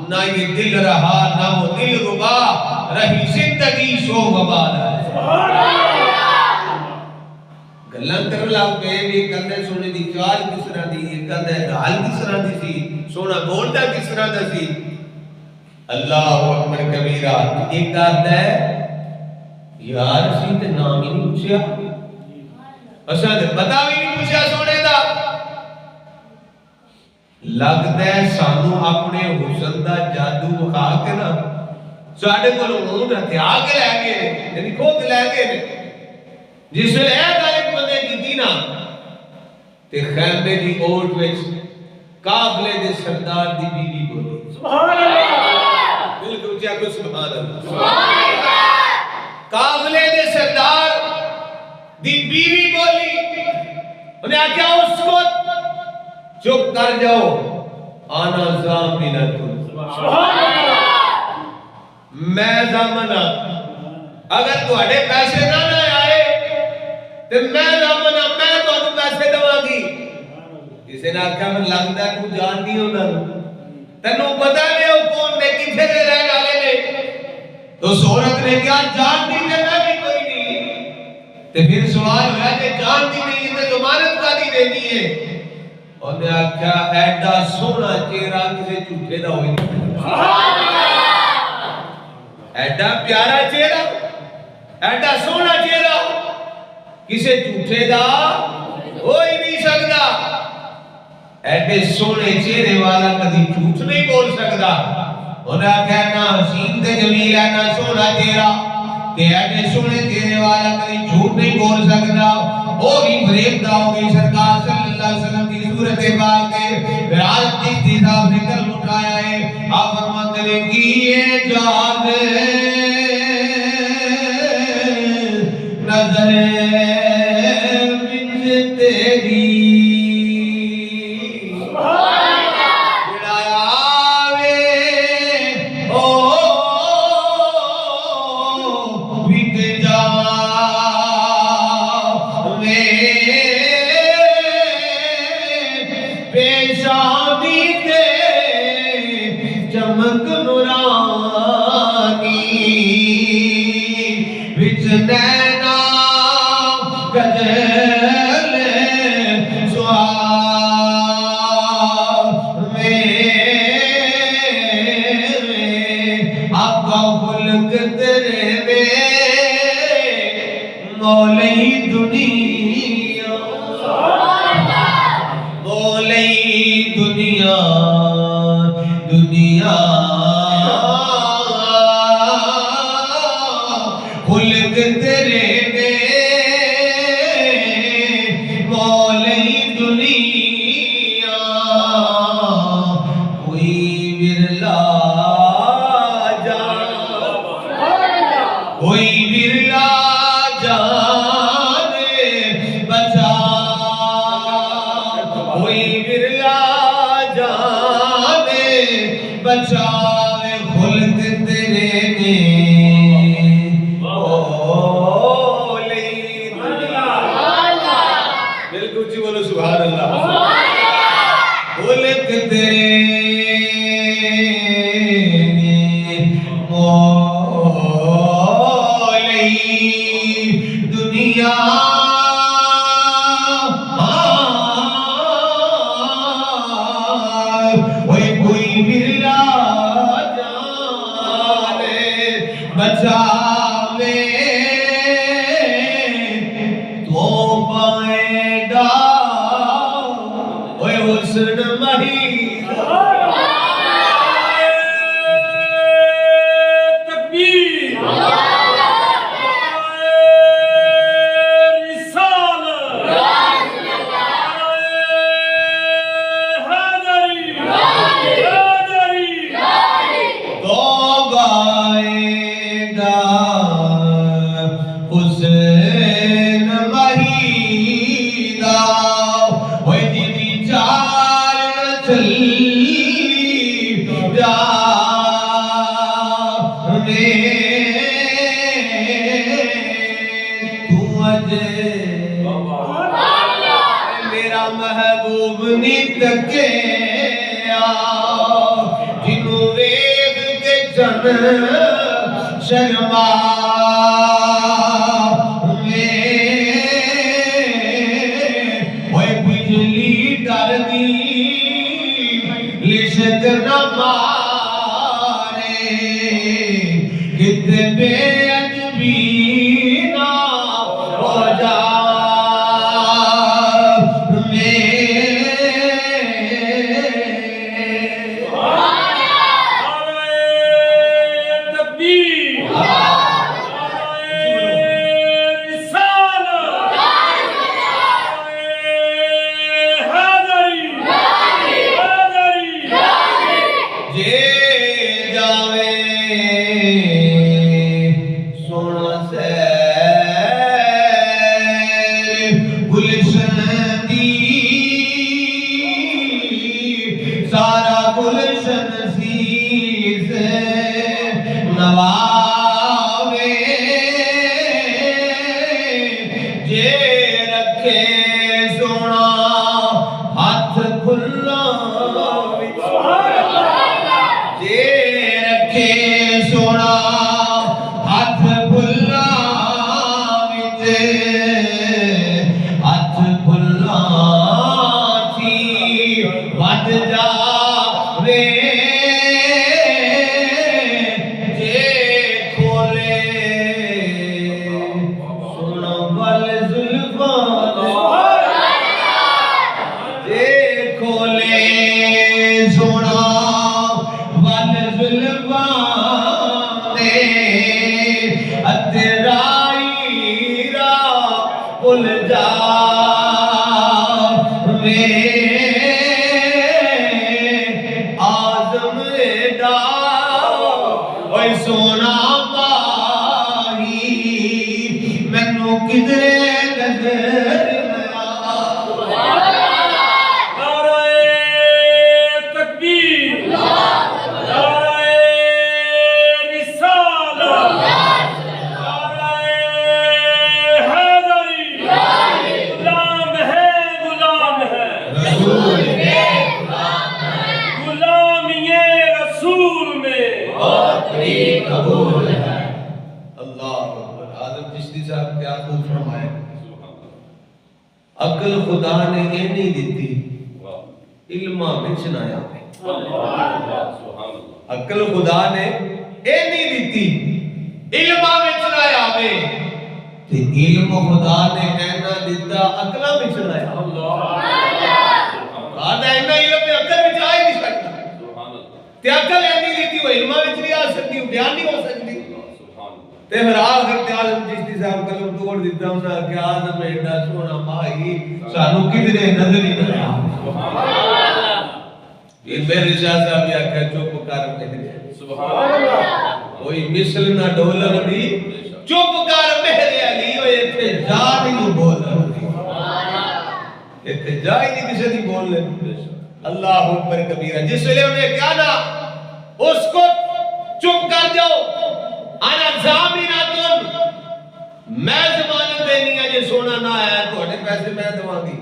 نہ یہ دل رہا نہ وہ دل ربا، رہی زندگی شو وبال ہے۔ گلن کر لاؤ پہ بھی کندے سونے دی چال کس طرح دی، یہ کندے ڈال کس طرح دی سی، سونا بولتا کس طرح دا سی۔ اللہ اکبر کبیرہ۔ ایک آتا ہے یار سی تے نام ہی نہیں پوچھیا، اساں تے پتہ بھی نہیں پوچھیا سونے دا۔ لگتا ہے سانو اپنے حسن دا جادو وکھا کے نا ساڈے کولوں اونٹ ہتھیا کے لے گئے، یعنی کھو کے لے گئے۔ جس ویلے اے گل ایک بندے کیتی نا تے خیمے دی اوٹ وچ قافلے دے سردار دی بیوی بولی، سبحان اللہ، بالکل اچھا کو سبحان اللہ، سبحان اللہ۔ قافلے دے سردار دی بیوی بولی، انہیں آکھیا اس کو چپ کر جاؤ، آنا ضامنۃ، سبحان اللہ، میں ضامنہ، اگر تہاڈے پیسے نہ آئے تے میں ضامنہ، میں تہانوں پیسے دواں گی۔ کسی نے آکھیا میں لگدا ہے تو جانتی ہوندا، تینوں پتہ نہیں او کون نے کتھے دے رہن والے نے؟ تو عورت نے کیا جانتی تے میں بھی کوئی نہیں۔ تے پھر سوال ہوا کہ جانتی نہیں تے ضمانت کادی دینی ہے؟ انہیں آکھیا ایڈا سونا چہرہ کسے جھوٹے دا ہوئی نہیں، ایڈا پیارا چہرہ، ایڈا سونا چہرہ کسے جھوٹے دا ہوئی نہیں سکتا۔ ایڈے سونے چہرے والا کدی جھوٹ نہیں بول سکتا۔ انہیں آکھیا نہ حسین تے جمیل ہے نہ سونا چہرہ تے ایڈے سونے چہرے والا کدی جھوٹ نہیں بول سکتا۔ وہ بھی فریب دا ہوگی۔ سرکار صلی اللہ علیہ وسلم کی صورت پاک کے برات چشتی صاحب نے کلم اٹھایا ہے، آپ فرماتے ہیں کیے جانے نظر بنت تیری بڑھایا وے او بک جا پیشانی تے چمک نورانی وچ نینا گجل سوال میں آقا خلق تیرے میں مولی دنیا، مولی دنیا دنیا خلق تیرے میں مولی دنیا، کوئی ورلا جان، کوئی ورلا جان بچا، کوئی ورلا جان بچاوے خلق تیرے میں مولی دنیا۔ بالکل جی بولو سبحان اللہ۔ خلق تیرے میں مولی دنیا، کوئی ورلا جان بچاوے تو پائے گا حسن مہید۔ تکبیر، میرا محبوب نہیں تکیا جنوں سن شرما ہوئے بجلی ڈر دی لشک نہ مارے کتنے ادبی نہ ہو جا عقل خدا نے یہ نہیں دیتی علمہ بچنا آوے عقل خدا نے یہ نہیں دیتی علمہ بچنا آوے تے علم خدا نے اینا دیتا عقلہ بچنا آوے آدھا اینا علم میں عقل بچا ہی نہیں سکتا تے عقل نہیں دیتی وہ علمہ بچنی آ سکتی وہ بیان نہیں ہو سکتی تے پھر آخر تے عالم چشتی صاحب قلم توڑ دیتا ہوں کہ آدم ایڈا سونا مائی سانو کدھرے نظر ہی نہ آ یہ میرے شاہ صاحب یا کہ چوپ کر مہرے کوئی مثل نہ ڈولر دی چوپ کر مہرے علی وہ اتجا نہیں بولن اتجا ہی نہیں کسی دی بولن اللہ اکبر کبیرہ جس لئے انہیں کیا نا اس کو چپ کر جاؤ انا زامیناتن میں ضمانت دینی ہے جے سونا نہ آیا تو اٹھے پیسے میں دوا دی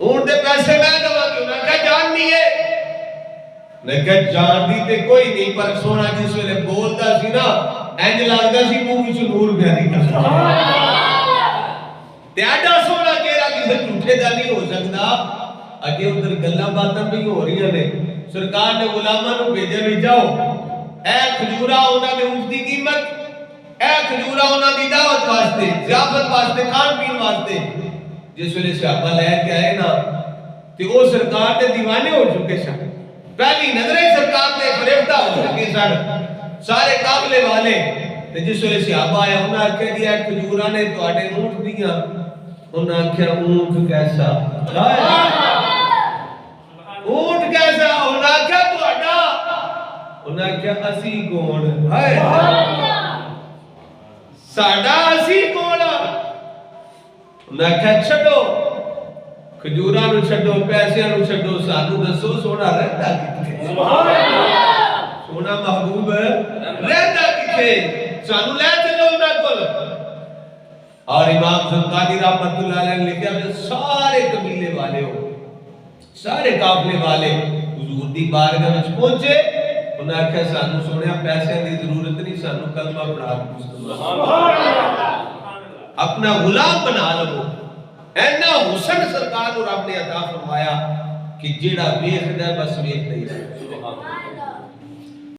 اونٹ دے پیسے میں دوا دی انہاں کہا جان نہیں ہے نے کہا جان دی تے کوئی نہیں پر سونا جس ویلے بولتا سی نا اینج لگدا سی منہ وچ نور پیا نکلدا تے ایڈا سونا چہرہ کسے جھوٹے دا نہیں ہو سکدا اگے ادھر گلاں باتاں بھی ہو رہی ہیں سرکار نے غلاماں نو بھیجے بھی جاؤ اے کھجورا انہاں نے اونٹ دی قیمت اے کھجورا انہاں دی دعوت واسطے ضیافت واسطے کھان پین واسطے جس ویلے صحابہ لے کے آئے نا تے او سرکار دے دیوانے ہو چکے سن پہلی نظر ہی سرکار دے فریفتہ ہو چکے سن سارے قابلے والے تے جس ویلے صحابہ آئے انہاں کہہ دیا کھجورا نے تواڈے اونٹ دیاں انہاں کہا اونٹ کیسا اونٹ کیسا انہاں کہا تواڈا انہاں کیا اسی کون ہائے ساڑا اسی کون انہاں کیا چھڑو کھجورا نو چھڑو پیسے نو چھڑو سانو دسو سونا رہتا کتے سونا محبوب رہتا کتے سانو لے چلو انہاں کل اور امام زنقانی رحمت اللہ علیہ نے لکھا کہ سارے قبیلے والے ہو سارے قافلے والے حضور دی بارگاہ وچ پہنچے انہیں آخیا سانو سونے پیسے کی ضرورت نہیں، سانو کلمہ پڑھا کے اپنا غلام بنا لو۔ اینا حسن سرکار کو رب نے عطا فرمایا کہ جیڑا ویکھدا بس ویکھدا ہی رہے۔